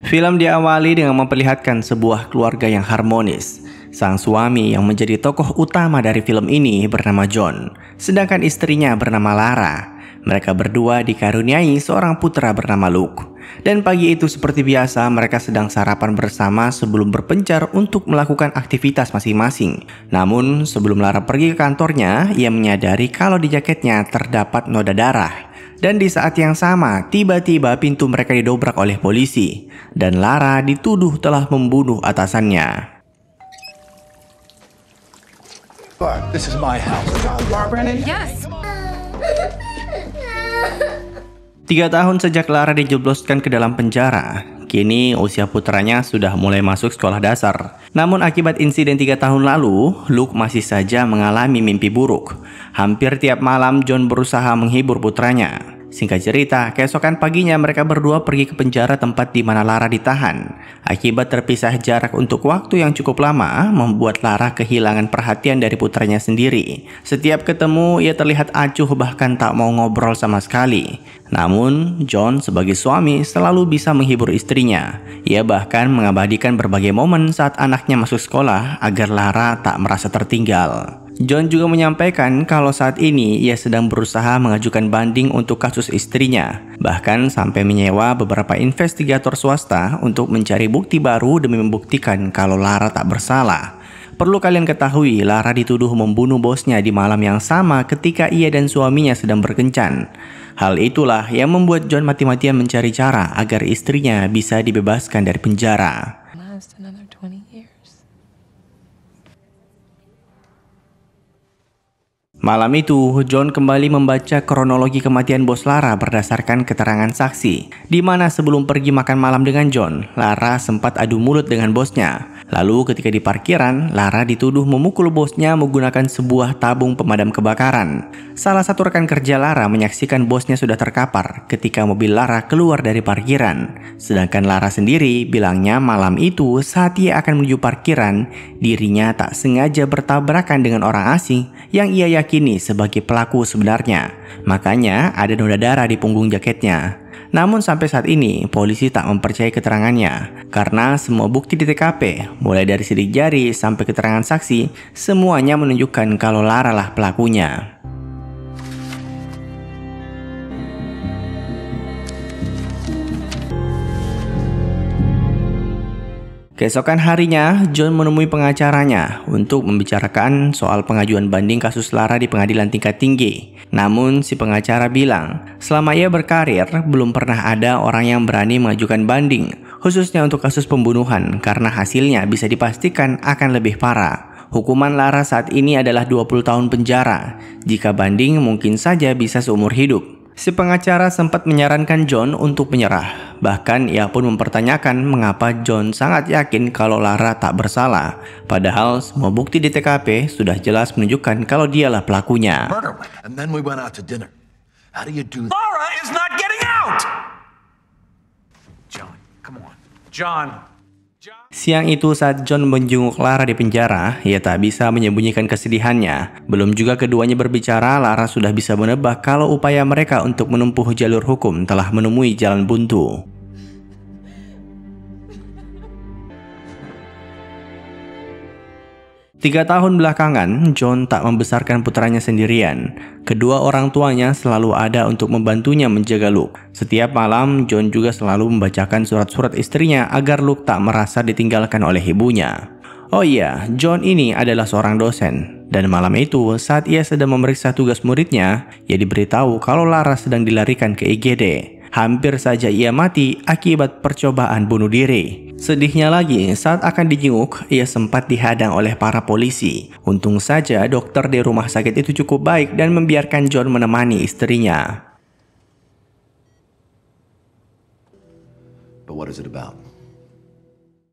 Film diawali dengan memperlihatkan sebuah keluarga yang harmonis. Sang suami yang menjadi tokoh utama dari film ini bernama John, sedangkan istrinya bernama Lara. Mereka berdua dikaruniai seorang putra bernama Luke. Dan pagi itu seperti biasa mereka sedang sarapan bersama sebelum berpencar untuk melakukan aktivitas masing-masing. Namun sebelum Lara pergi ke kantornya, ia menyadari kalau di jaketnya terdapat noda darah. Dan di saat yang sama, tiba-tiba pintu mereka didobrak oleh polisi. Dan Lara dituduh telah membunuh atasannya. This is my house. Barbara? Yes. 3 tahun sejak Lara dijebloskan ke dalam penjara, kini usia putranya sudah mulai masuk sekolah dasar. Namun akibat insiden 3 tahun lalu, Luke masih saja mengalami mimpi buruk. Hampir tiap malam John berusaha menghibur putranya. Singkat cerita, keesokan paginya mereka berdua pergi ke penjara tempat di mana Lara ditahan. Akibat terpisah jarak untuk waktu yang cukup lama, membuat Lara kehilangan perhatian dari putranya sendiri. Setiap ketemu, ia terlihat acuh bahkan tak mau ngobrol sama sekali. Namun, John sebagai suami selalu bisa menghibur istrinya. Ia bahkan mengabadikan berbagai momen saat anaknya masuk sekolah agar Lara tak merasa tertinggal. John juga menyampaikan kalau saat ini ia sedang berusaha mengajukan banding untuk kasus istrinya, bahkan sampai menyewa beberapa investigator swasta untuk mencari bukti baru demi membuktikan kalau Lara tak bersalah. Perlu kalian ketahui, Lara dituduh membunuh bosnya di malam yang sama ketika ia dan suaminya sedang berkencan. Hal itulah yang membuat John mati-matian mencari cara agar istrinya bisa dibebaskan dari penjara. Malam itu, John kembali membaca kronologi kematian bos Lara berdasarkan keterangan saksi, di mana sebelum pergi makan malam dengan John, Lara sempat adu mulut dengan bosnya. Lalu ketika di parkiran, Lara dituduh memukul bosnya menggunakan sebuah tabung pemadam kebakaran. Salah satu rekan kerja Lara menyaksikan bosnya sudah terkapar ketika mobil Lara keluar dari parkiran. Sedangkan Lara sendiri bilangnya malam itu saat ia akan menuju parkiran, dirinya tak sengaja bertabrakan dengan orang asing yang ia yakini sebagai pelaku sebenarnya. Makanya ada noda darah di punggung jaketnya. Namun sampai saat ini polisi tak mempercayai keterangannya karena semua bukti di TKP, mulai dari sidik jari sampai keterangan saksi, semuanya menunjukkan kalau Lara lah pelakunya. Keesokan harinya, John menemui pengacaranya untuk membicarakan soal pengajuan banding kasus Lara di pengadilan tingkat tinggi. Namun, si pengacara bilang, selama ia berkarir, belum pernah ada orang yang berani mengajukan banding, khususnya untuk kasus pembunuhan, karena hasilnya bisa dipastikan akan lebih parah. Hukuman Lara saat ini adalah 20 tahun penjara. Jika banding, mungkin saja bisa seumur hidup. Si pengacara sempat menyarankan John untuk menyerah. Bahkan ia pun mempertanyakan mengapa John sangat yakin kalau Lara tak bersalah. Padahal semua bukti di TKP sudah jelas menunjukkan kalau dialah pelakunya. And then we went out to dinner. How do you do that? Laura is not getting out! John, come on. John. Siang itu saat John menjenguk Lara di penjara, ia tak bisa menyembunyikan kesedihannya. Belum juga keduanya berbicara, Lara sudah bisa menebak kalau upaya mereka untuk menempuh jalur hukum telah menemui jalan buntu. Tiga tahun belakangan, John tak membesarkan putranya sendirian. Kedua orang tuanya selalu ada untuk membantunya menjaga Luke. Setiap malam, John juga selalu membacakan surat-surat istrinya agar Luke tak merasa ditinggalkan oleh ibunya. Oh iya, John ini adalah seorang dosen. Dan malam itu, saat ia sedang memeriksa tugas muridnya, ia diberitahu kalau Lara sedang dilarikan ke IGD. Hampir saja ia mati akibat percobaan bunuh diri. Sedihnya lagi, saat akan dijenguk, ia sempat dihadang oleh para polisi. Untung saja dokter di rumah sakit itu cukup baik dan membiarkan John menemani istrinya. But what is it about?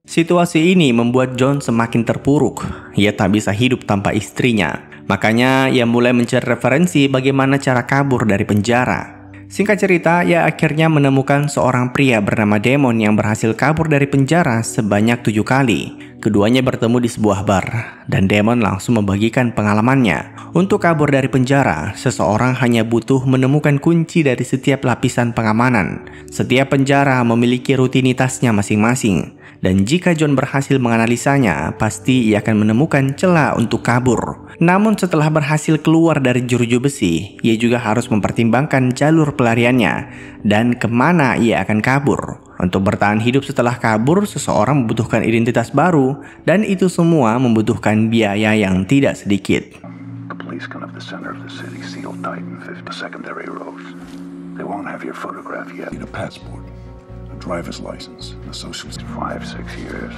Situasi ini membuat John semakin terpuruk. Ia tak bisa hidup tanpa istrinya. Makanya ia mulai mencari referensi bagaimana cara kabur dari penjara. Singkat cerita, ia akhirnya menemukan seorang pria bernama Damon yang berhasil kabur dari penjara sebanyak 7 kali. Keduanya bertemu di sebuah bar, dan Damon langsung membagikan pengalamannya. Untuk kabur dari penjara, seseorang hanya butuh menemukan kunci dari setiap lapisan pengamanan. Setiap penjara memiliki rutinitasnya masing-masing, dan jika John berhasil menganalisanya, pasti ia akan menemukan celah untuk kabur. Namun setelah berhasil keluar dari jeruji besi, ia juga harus mempertimbangkan jalur pelariannya dan kemana ia akan kabur. Untuk bertahan hidup setelah kabur, seseorang membutuhkan identitas baru, dan itu semua membutuhkan biaya yang tidak sedikit. The police can have the center of the city sealed tight in 50 secondary roads. They won't have your photograph yet. Need a passport, a driver's license, a social... 5-6 years,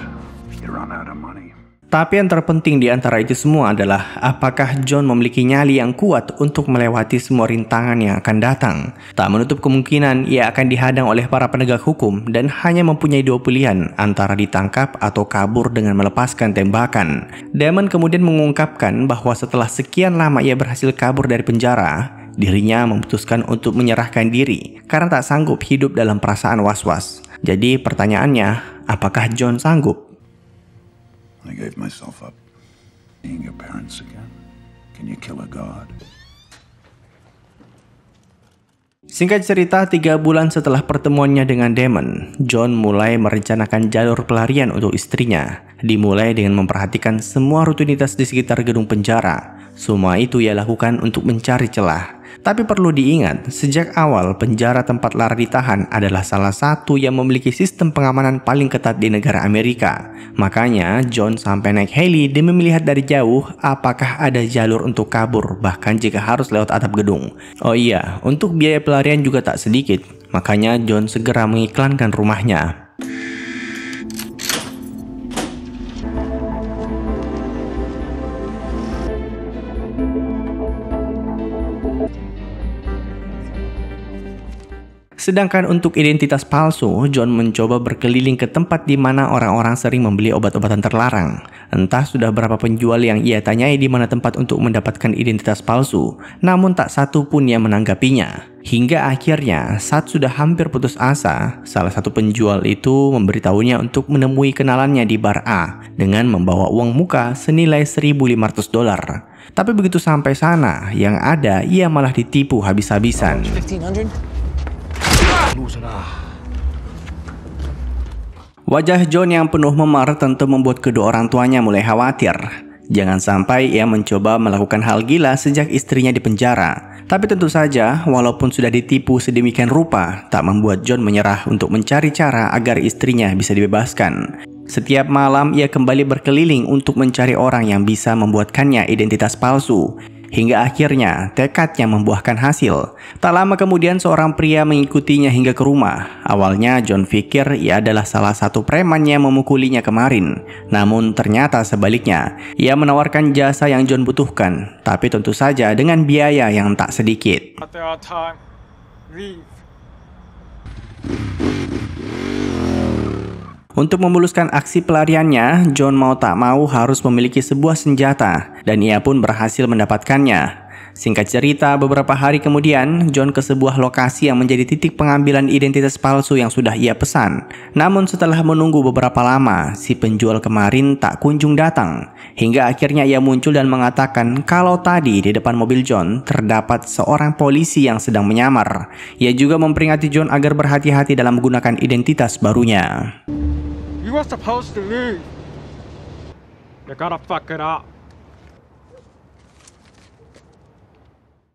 you run out of money. Tapi yang terpenting di antara itu semua adalah apakah John memiliki nyali yang kuat untuk melewati semua rintangan yang akan datang. Tak menutup kemungkinan ia akan dihadang oleh para penegak hukum dan hanya mempunyai 2 pilihan, antara ditangkap atau kabur dengan melepaskan tembakan. Damon kemudian mengungkapkan bahwa setelah sekian lama ia berhasil kabur dari penjara, dirinya memutuskan untuk menyerahkan diri karena tak sanggup hidup dalam perasaan was-was. Jadi pertanyaannya, apakah John sanggup? I gave myself up. Seeing your parents again. Can you kill a god? Singkat cerita, 3 bulan setelah pertemuannya dengan Damon, John mulai merencanakan jalur pelarian untuk istrinya. Dimulai dengan memperhatikan semua rutinitas di sekitar gedung penjara. Semua itu ia lakukan untuk mencari celah. Tapi perlu diingat, sejak awal penjara tempat Lara ditahan adalah salah satu yang memiliki sistem pengamanan paling ketat di negara Amerika. Makanya John sampai naik heli demi melihat dari jauh apakah ada jalur untuk kabur, bahkan jika harus lewat atap gedung. Oh iya, untuk biaya pelarian juga tak sedikit. Makanya John segera mengiklankan rumahnya. Sedangkan untuk identitas palsu, John mencoba berkeliling ke tempat di mana orang-orang sering membeli obat-obatan terlarang. Entah sudah berapa penjual yang ia tanyai di mana tempat untuk mendapatkan identitas palsu, namun tak satu pun yang menanggapinya. Hingga akhirnya, saat sudah hampir putus asa, salah satu penjual itu memberitahunya untuk menemui kenalannya di bar A dengan membawa uang muka senilai $1.500. Tapi begitu sampai sana, yang ada ia malah ditipu habis-habisan. Wajah John yang penuh memar tentu membuat kedua orang tuanya mulai khawatir. Jangan sampai ia mencoba melakukan hal gila sejak istrinya di penjara. Tapi tentu saja, walaupun sudah ditipu sedemikian rupa, tak membuat John menyerah untuk mencari cara agar istrinya bisa dibebaskan. Setiap malam ia kembali berkeliling untuk mencari orang yang bisa membuatkannya identitas palsu. Hingga akhirnya tekadnya membuahkan hasil. Tak lama kemudian seorang pria mengikutinya hingga ke rumah. Awalnya John pikir ia adalah salah satu preman yang memukulinya kemarin. Namun ternyata sebaliknya. Ia menawarkan jasa yang John butuhkan. Tapi tentu saja dengan biaya yang tak sedikit. Untuk memuluskan aksi pelariannya, John mau tak mau harus memiliki sebuah senjata, dan ia pun berhasil mendapatkannya. Singkat cerita, beberapa hari kemudian, John ke sebuah lokasi yang menjadi titik pengambilan identitas palsu yang sudah ia pesan. Namun setelah menunggu beberapa lama, si penjual kemarin tak kunjung datang. Hingga akhirnya ia muncul dan mengatakan kalau tadi di depan mobil John terdapat seorang polisi yang sedang menyamar. Ia juga memperingati John agar berhati-hati dalam menggunakan identitas barunya. You were supposed to leave. You gotta fuck it up.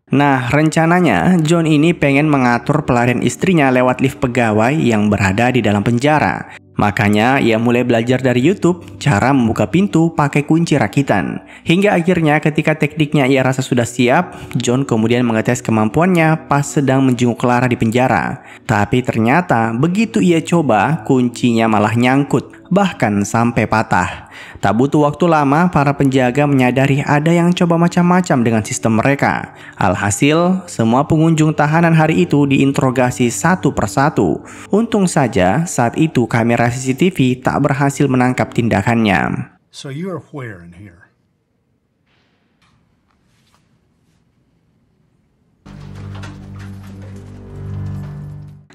Nah, rencananya John ini pengen mengatur pelarian istrinya lewat lift pegawai yang berada di dalam penjara. Makanya ia mulai belajar dari YouTube cara membuka pintu pakai kunci rakitan. Hingga akhirnya ketika tekniknya ia rasa sudah siap, John kemudian mengetes kemampuannya pas sedang menjenguk Clara di penjara. Tapi ternyata begitu ia coba, kuncinya malah nyangkut, bahkan sampai patah. Tak butuh waktu lama, para penjaga menyadari ada yang coba macam-macam dengan sistem mereka. Alhasil, semua pengunjung tahanan hari itu diinterogasi satu persatu. Untung saja saat itu kamera CCTV tak berhasil menangkap tindakannya. So you're where in here?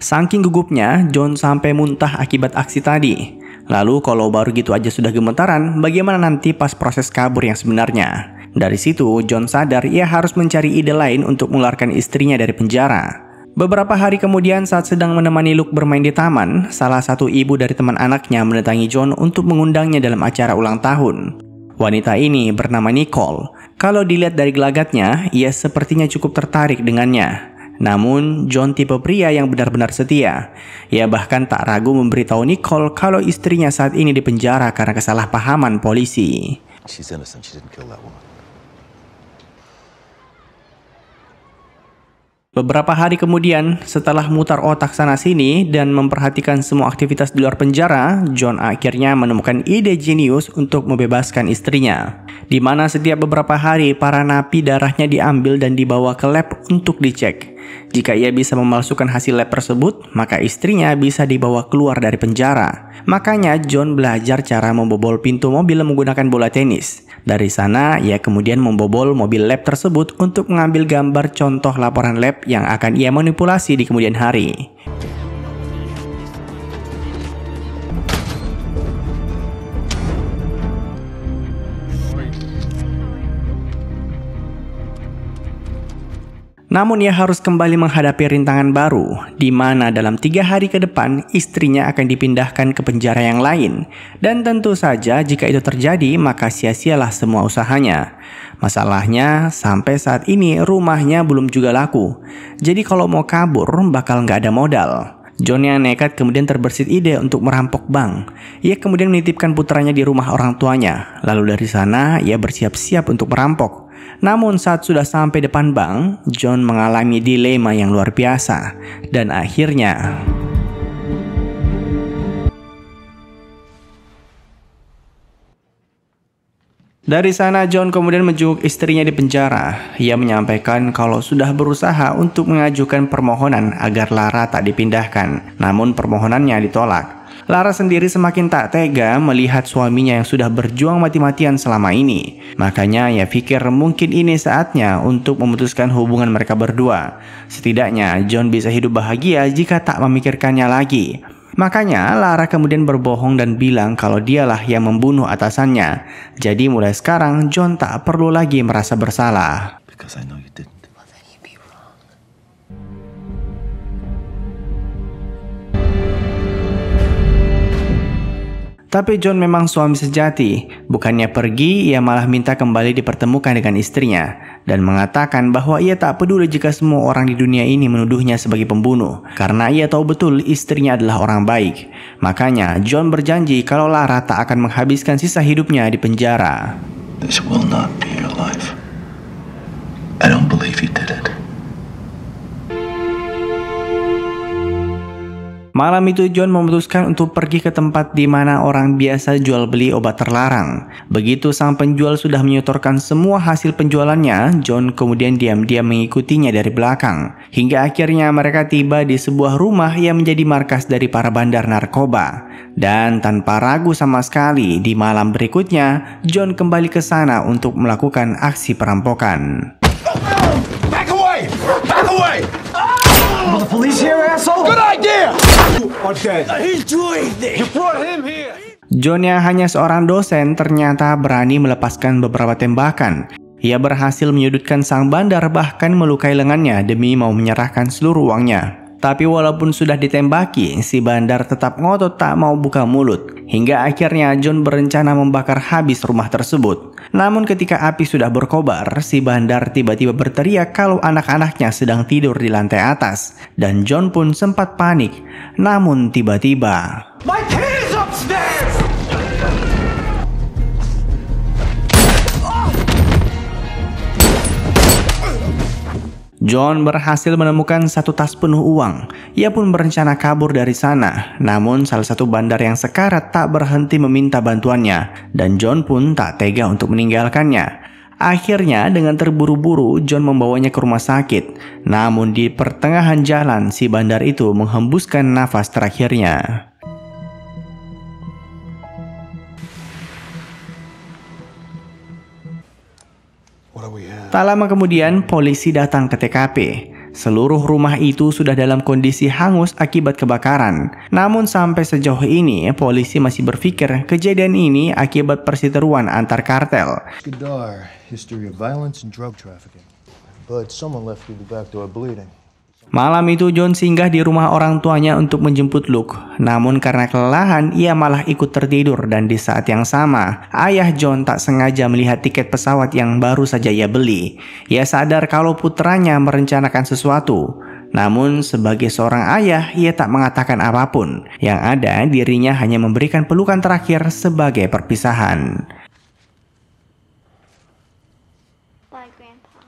Saking gugupnya, John sampai muntah akibat aksi tadi. Lalu kalau baru gitu aja sudah gemetaran, bagaimana nanti pas proses kabur yang sebenarnya? Dari situ, John sadar ia harus mencari ide lain untuk mengeluarkan istrinya dari penjara. Beberapa hari kemudian saat sedang menemani Luke bermain di taman, salah satu ibu dari teman anaknya mendatangi John untuk mengundangnya dalam acara ulang tahun. Wanita ini bernama Nicole. Kalau dilihat dari gelagatnya, ia sepertinya cukup tertarik dengannya. Namun, John tipe pria yang benar-benar setia. Ia bahkan tak ragu memberitahu Nicole kalau istrinya saat ini dipenjara karena kesalahpahaman polisi. She's innocent. She didn't kill that woman. Beberapa hari kemudian, setelah mutar otak sana-sini dan memperhatikan semua aktivitas di luar penjara, John akhirnya menemukan ide jenius untuk membebaskan istrinya. Di mana setiap beberapa hari, para napi darahnya diambil dan dibawa ke lab untuk dicek. Jika ia bisa memalsukan hasil lab tersebut, maka istrinya bisa dibawa keluar dari penjara. Makanya John belajar cara membobol pintu mobil menggunakan bola tenis. Dari sana, ia kemudian membobol mobil lab tersebut untuk mengambil gambar contoh laporan lab yang akan ia manipulasi di kemudian hari. Namun ia harus kembali menghadapi rintangan baru, di mana dalam 3 hari ke depan istrinya akan dipindahkan ke penjara yang lain. Dan tentu saja jika itu terjadi maka sia-sialah semua usahanya. Masalahnya sampai saat ini rumahnya belum juga laku. Jadi kalau mau kabur bakal nggak ada modal. John yang nekat kemudian terbersit ide untuk merampok bank. Ia kemudian menitipkan putranya di rumah orang tuanya. Lalu dari sana ia bersiap-siap untuk merampok. Namun saat sudah sampai depan bank, John mengalami dilema yang luar biasa. Dan akhirnya dari sana John kemudian menjenguk istrinya di penjara. Ia menyampaikan kalau sudah berusaha untuk mengajukan permohonan agar Lara tak dipindahkan. Namun permohonannya ditolak. Lara sendiri semakin tak tega melihat suaminya yang sudah berjuang mati-matian selama ini. Makanya ia pikir mungkin ini saatnya untuk memutuskan hubungan mereka berdua. Setidaknya John bisa hidup bahagia jika tak memikirkannya lagi. Makanya Lara kemudian berbohong dan bilang kalau dialah yang membunuh atasannya. Jadi mulai sekarang John tak perlu lagi merasa bersalah. Because I know you didn't. Tapi John memang suami sejati. Bukannya pergi, ia malah minta kembali dipertemukan dengan istrinya. Dan mengatakan bahwa ia tak peduli jika semua orang di dunia ini menuduhnya sebagai pembunuh. Karena ia tahu betul istrinya adalah orang baik. Makanya John berjanji kalau Lara tak akan menghabiskan sisa hidupnya di penjara. This will not be your life. I don't believe you did it. Malam itu John memutuskan untuk pergi ke tempat di mana orang biasa jual beli obat terlarang. Begitu sang penjual sudah menyetorkan semua hasil penjualannya, John kemudian diam-diam mengikutinya dari belakang. Hingga akhirnya mereka tiba di sebuah rumah yang menjadi markas dari para bandar narkoba. Dan tanpa ragu sama sekali, di malam berikutnya, John kembali ke sana untuk melakukan aksi perampokan. Back away! Back away! The police here, asshole? Good idea! Okay. He's doing this. You brought him here. John yang hanya seorang dosen ternyata berani melepaskan beberapa tembakan. Ia berhasil menyudutkan sang bandar bahkan melukai lengannya demi mau menyerahkan seluruh uangnya. Tapi walaupun sudah ditembaki, si bandar tetap ngotot tak mau buka mulut. Hingga akhirnya John berencana membakar habis rumah tersebut. Namun ketika api sudah berkobar, si bandar tiba-tiba berteriak kalau anak-anaknya sedang tidur di lantai atas. Dan John pun sempat panik. Namun tiba-tiba My kid is upstairs! John berhasil menemukan satu tas penuh uang. Ia pun berencana kabur dari sana. Namun salah satu bandar yang sekarat tak berhenti meminta bantuannya. Dan John pun tak tega untuk meninggalkannya. Akhirnya dengan terburu-buru John membawanya ke rumah sakit. Namun di pertengahan jalan si bandar itu menghembuskan nafas terakhirnya. Tak lama kemudian polisi datang ke TKP. Seluruh rumah itu sudah dalam kondisi hangus akibat kebakaran. Namun sampai sejauh ini, polisi masih berpikir kejadian ini akibat perseteruan antar kartel. Skidar, history of violence and drug trafficking. But someone left through the back door bleeding. Malam itu John singgah di rumah orang tuanya untuk menjemput Luke. Namun karena kelelahan, ia malah ikut tertidur dan di saat yang sama, ayah John tak sengaja melihat tiket pesawat yang baru saja ia beli. Ia sadar kalau putranya merencanakan sesuatu. Namun sebagai seorang ayah, ia tak mengatakan apapun. Yang ada, dirinya hanya memberikan pelukan terakhir sebagai perpisahan. Bye, Grandpa.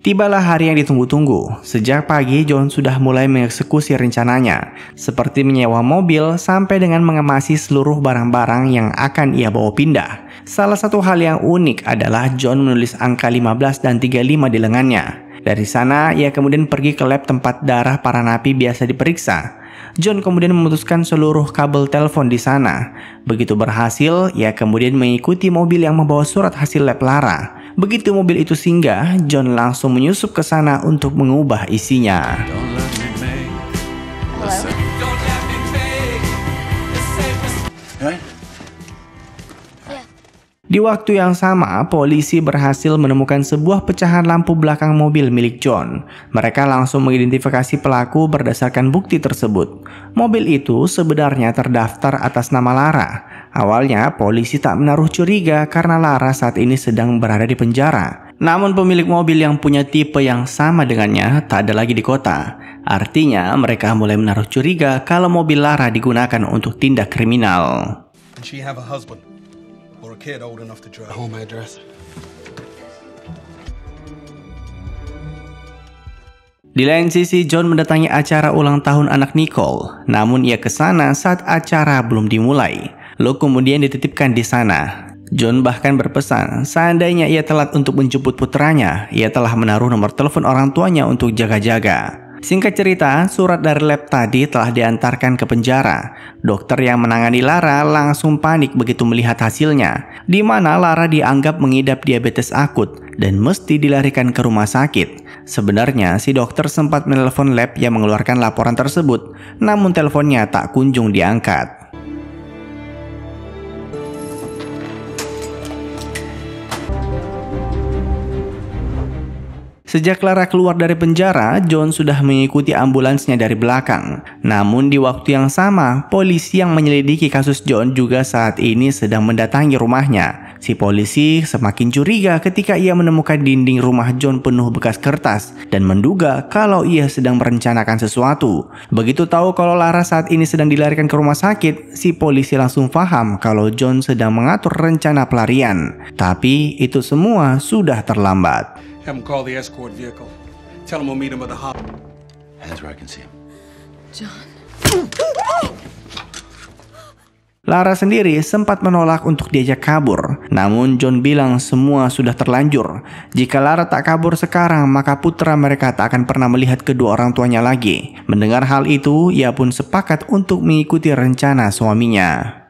Tibalah hari yang ditunggu-tunggu. Sejak pagi, John sudah mulai mengeksekusi rencananya, seperti menyewa mobil sampai dengan mengemasi seluruh barang-barang yang akan ia bawa pindah. Salah satu hal yang unik adalah John menulis angka 15 dan 35 di lengannya. Dari sana, ia kemudian pergi ke lab tempat darah para napi biasa diperiksa. John kemudian memutuskan seluruh kabel telepon di sana. Begitu berhasil, ia kemudian mengikuti mobil yang membawa surat hasil lab Lara. Begitu mobil itu singgah, John langsung menyusup ke sana untuk mengubah isinya. Di waktu yang sama, polisi berhasil menemukan sebuah pecahan lampu belakang mobil milik John. Mereka langsung mengidentifikasi pelaku berdasarkan bukti tersebut. Mobil itu sebenarnya terdaftar atas nama Lara. Awalnya, polisi tak menaruh curiga karena Lara saat ini sedang berada di penjara. Namun pemilik mobil yang punya tipe yang sama dengannya tak ada lagi di kota. Artinya, mereka mulai menaruh curiga kalau mobil Lara digunakan untuk tindak kriminal. She have a husband or a kid old enough to drive. Home address. Di lain sisi, John mendatangi acara ulang tahun anak Nicole. Namun ia ke sana saat acara belum dimulai. Luke kemudian dititipkan di sana. John bahkan berpesan, seandainya ia telat untuk menjemput putranya, ia telah menaruh nomor telepon orang tuanya untuk jaga-jaga. Singkat cerita, surat dari lab tadi telah diantarkan ke penjara. Dokter yang menangani Lara langsung panik begitu melihat hasilnya, di mana Lara dianggap mengidap diabetes akut dan mesti dilarikan ke rumah sakit. Sebenarnya, si dokter sempat menelpon lab yang mengeluarkan laporan tersebut, namun teleponnya tak kunjung diangkat. Sejak Lara keluar dari penjara, John sudah mengikuti ambulansnya dari belakang. Namun di waktu yang sama, polisi yang menyelidiki kasus John juga saat ini sedang mendatangi rumahnya. Si polisi semakin curiga ketika ia menemukan dinding rumah John penuh bekas kertas dan menduga kalau ia sedang merencanakan sesuatu. Begitu tahu kalau Lara saat ini sedang dilarikan ke rumah sakit, si polisi langsung paham kalau John sedang mengatur rencana pelarian. Tapi itu semua sudah terlambat. Have him call the escort vehicle. Tell him we'll meet him at the hop. Hands where I can see him. John. Lara sendiri sempat menolak untuk diajak kabur. Namun John bilang semua sudah terlanjur. Jika Lara tak kabur sekarang, maka putra mereka tak akan pernah melihat kedua orang tuanya lagi. Mendengar hal itu, ia pun sepakat untuk mengikuti rencana suaminya.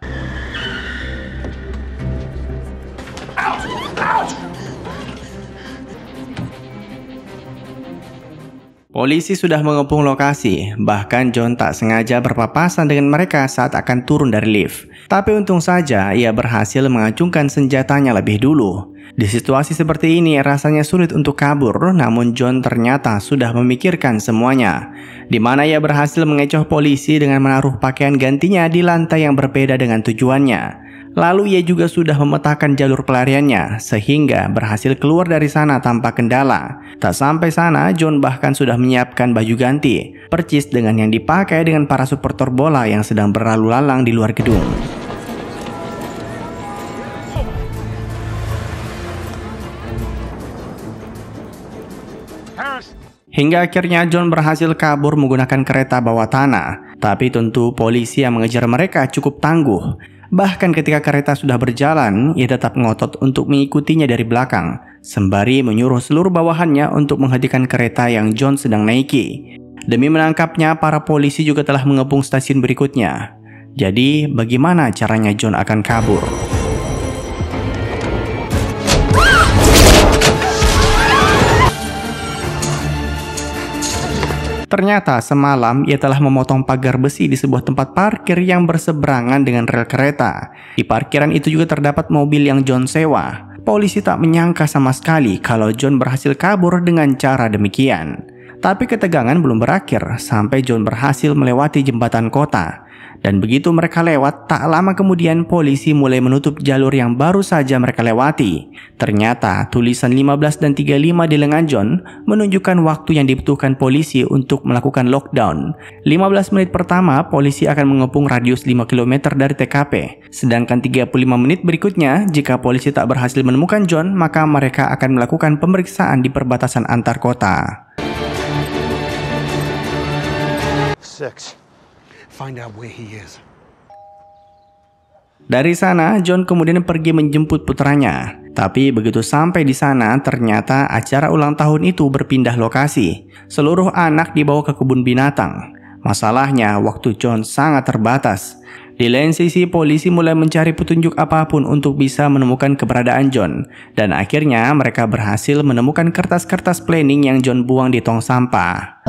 Polisi sudah mengepung lokasi, bahkan John tak sengaja berpapasan dengan mereka saat akan turun dari lift. Tapi untung saja ia berhasil mengacungkan senjatanya lebih dulu. Di situasi seperti ini rasanya sulit untuk kabur, namun John ternyata sudah memikirkan semuanya. Di mana ia berhasil mengecoh polisi dengan menaruh pakaian gantinya di lantai yang berbeda dengan tujuannya. Lalu ia juga sudah memetakan jalur pelariannya, sehingga berhasil keluar dari sana tanpa kendala. Tak sampai sana, John bahkan sudah menyiapkan baju ganti, percis dengan yang dipakai dengan para supporter bola yang sedang berlalu lalang di luar gedung. Hingga akhirnya John berhasil kabur menggunakan kereta bawah tanah. Tapi tentu polisi yang mengejar mereka cukup tangguh. Bahkan ketika kereta sudah berjalan, ia tetap ngotot untuk mengikutinya dari belakang, sembari menyuruh seluruh bawahannya untuk menghentikan kereta yang John sedang naiki. Demi menangkapnya, para polisi juga telah mengepung stasiun berikutnya. Jadi, bagaimana caranya John akan kabur? Ternyata semalam ia telah memotong pagar besi di sebuah tempat parkir yang berseberangan dengan rel kereta. Di parkiran itu juga terdapat mobil yang John sewa. Polisi tak menyangka sama sekali kalau John berhasil kabur dengan cara demikian. Tapi ketegangan belum berakhir sampai John berhasil melewati jembatan kota. Dan begitu mereka lewat, tak lama kemudian polisi mulai menutup jalur yang baru saja mereka lewati. Ternyata tulisan 15 dan 35 di lengan John menunjukkan waktu yang dibutuhkan polisi untuk melakukan lockdown. 15 menit pertama, polisi akan mengepung radius 5 km dari TKP. Sedangkan 35 menit berikutnya, jika polisi tak berhasil menemukan John, maka mereka akan melakukan pemeriksaan di perbatasan antar kota. 6. Find out where he is. Dari sana, John kemudian pergi menjemput putranya. Tapi begitu sampai di sana, ternyata acara ulang tahun itu berpindah lokasi. Seluruh anak dibawa ke kebun binatang. Masalahnya, waktu John sangat terbatas. Di lain sisi, polisi mulai mencari petunjuk apapun untuk bisa menemukan keberadaan John. Dan akhirnya mereka berhasil menemukan kertas-kertas planning yang John buang di tong sampah.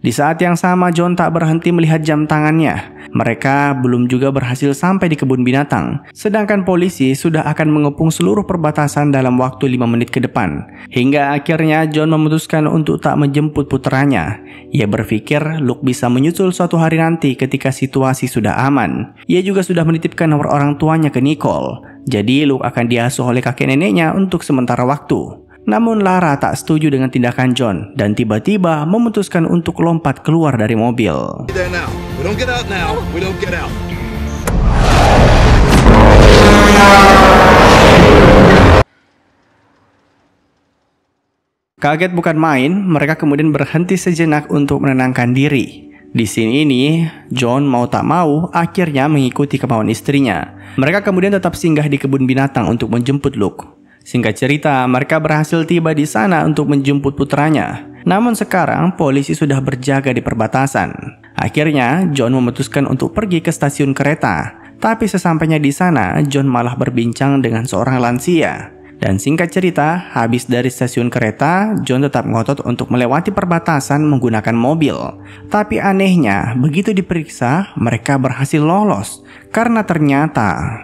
Di saat yang sama, John tak berhenti melihat jam tangannya. Mereka belum juga berhasil sampai di kebun binatang. Sedangkan polisi sudah akan mengepung seluruh perbatasan dalam waktu 5 menit ke depan. Hingga akhirnya John memutuskan untuk tak menjemput putranya. Ia berpikir Luke bisa menyusul suatu hari nanti ketika situasi sudah aman. Ia juga sudah menitipkan nomor orang tuanya ke Nicole. Jadi Luke akan diasuh oleh kakek neneknya untuk sementara waktu. Namun Lara tak setuju dengan tindakan John dan tiba-tiba memutuskan untuk lompat keluar dari mobil. Kaget bukan main, mereka kemudian berhenti sejenak untuk menenangkan diri. Di sini ini, John mau tak mau akhirnya mengikuti kemauan istrinya. Mereka kemudian tetap singgah di kebun binatang untuk menjemput Luke. Singkat cerita, mereka berhasil tiba di sana untuk menjemput putranya. Namun sekarang, polisi sudah berjaga di perbatasan. Akhirnya, John memutuskan untuk pergi ke stasiun kereta. Tapi sesampainya di sana, John malah berbincang dengan seorang lansia. Dan singkat cerita, habis dari stasiun kereta, John tetap ngotot untuk melewati perbatasan menggunakan mobil. Tapi anehnya, begitu diperiksa, mereka berhasil lolos. Karena ternyata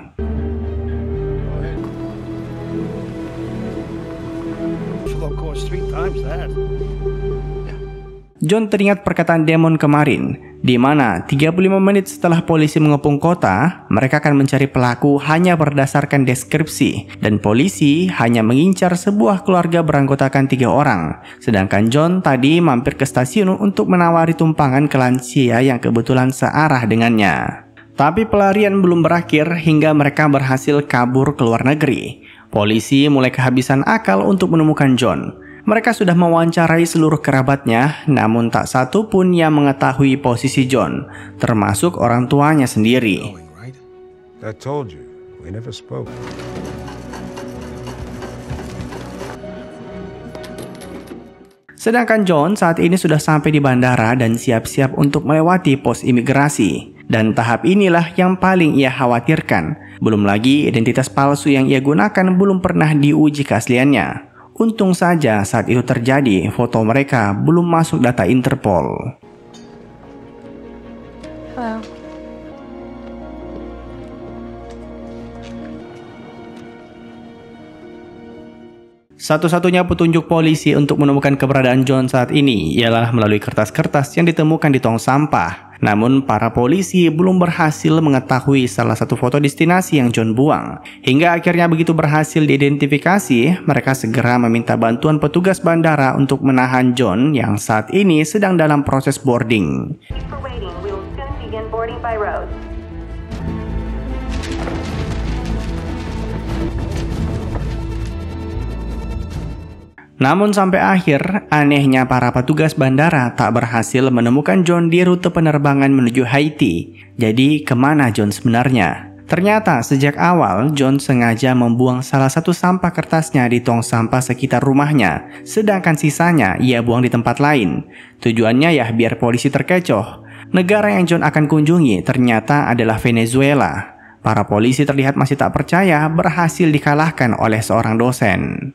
John teringat perkataan Damon kemarin, di mana 35 menit setelah polisi mengepung kota, mereka akan mencari pelaku hanya berdasarkan deskripsi, dan polisi hanya mengincar sebuah keluarga beranggotakan 3 orang. Sedangkan John tadi mampir ke stasiun untuk menawari tumpangan ke lansia yang kebetulan searah dengannya. Tapi pelarian belum berakhir hingga mereka berhasil kabur ke luar negeri. Polisi mulai kehabisan akal untuk menemukan John. Mereka sudah mewawancarai seluruh kerabatnya, namun tak satu pun yang mengetahui posisi John, termasuk orang tuanya sendiri. Sedangkan John saat ini sudah sampai di bandara dan siap-siap untuk melewati pos imigrasi. Dan tahap inilah yang paling ia khawatirkan. Belum lagi identitas palsu yang ia gunakan belum pernah diuji keasliannya. Untung saja saat itu terjadi, foto mereka belum masuk data Interpol. Hello. Satu-satunya petunjuk polisi untuk menemukan keberadaan John saat ini ialah melalui kertas-kertas yang ditemukan di tong sampah. Namun para polisi belum berhasil mengetahui salah satu foto destinasi yang John buang. Hingga akhirnya begitu berhasil diidentifikasi, mereka segera meminta bantuan petugas bandara untuk menahan John yang saat ini sedang dalam proses boarding. Namun sampai akhir, anehnya para petugas bandara tak berhasil menemukan John di rute penerbangan menuju Haiti. Jadi kemana John sebenarnya? Ternyata sejak awal John sengaja membuang salah satu sampah kertasnya di tong sampah sekitar rumahnya, sedangkan sisanya ia buang di tempat lain. Tujuannya ya biar polisi terkecoh. Negara yang John akan kunjungi ternyata adalah Venezuela. Para polisi terlihat masih tak percaya berhasil dikalahkan oleh seorang dosen.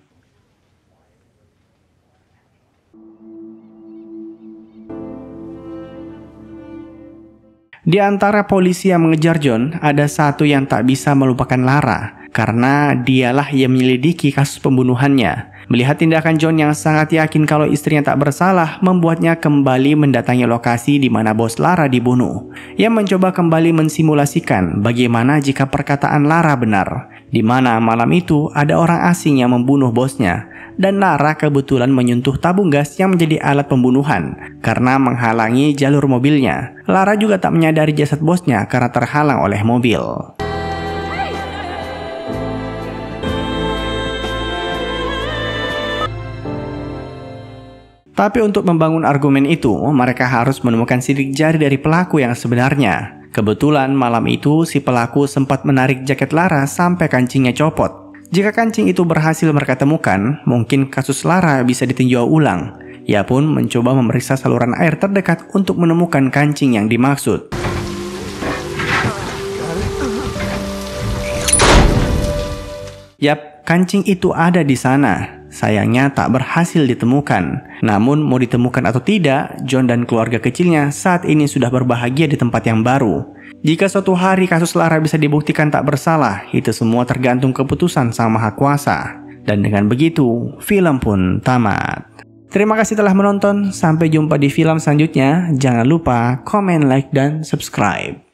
Di antara polisi yang mengejar John, ada satu yang tak bisa melupakan Lara, karena dialah yang menyelidiki kasus pembunuhannya. Melihat tindakan John yang sangat yakin kalau istrinya tak bersalah, membuatnya kembali mendatangi lokasi di mana bos Lara dibunuh. Ia mencoba kembali mensimulasikan bagaimana jika perkataan Lara benar, di mana malam itu ada orang asing yang membunuh bosnya, dan Lara kebetulan menyentuh tabung gas yang menjadi alat pembunuhan karena menghalangi jalur mobilnya. Lara juga tak menyadari jasad bosnya karena terhalang oleh mobil. Tapi untuk membangun argumen itu, mereka harus menemukan sidik jari dari pelaku yang sebenarnya. Kebetulan malam itu si pelaku sempat menarik jaket Lara sampai kancingnya copot. Jika kancing itu berhasil mereka temukan, mungkin kasus Lara bisa ditinjau ulang. Ia pun mencoba memeriksa saluran air terdekat untuk menemukan kancing yang dimaksud. Yap, kancing itu ada di sana. Sayangnya tak berhasil ditemukan. Namun mau ditemukan atau tidak, John dan keluarga kecilnya saat ini sudah berbahagia di tempat yang baru. Jika suatu hari kasus Lara bisa dibuktikan tak bersalah, itu semua tergantung keputusan Sang Maha Kuasa. Dan dengan begitu, film pun tamat. Terima kasih telah menonton, sampai jumpa di film selanjutnya. Jangan lupa komen, like, dan subscribe.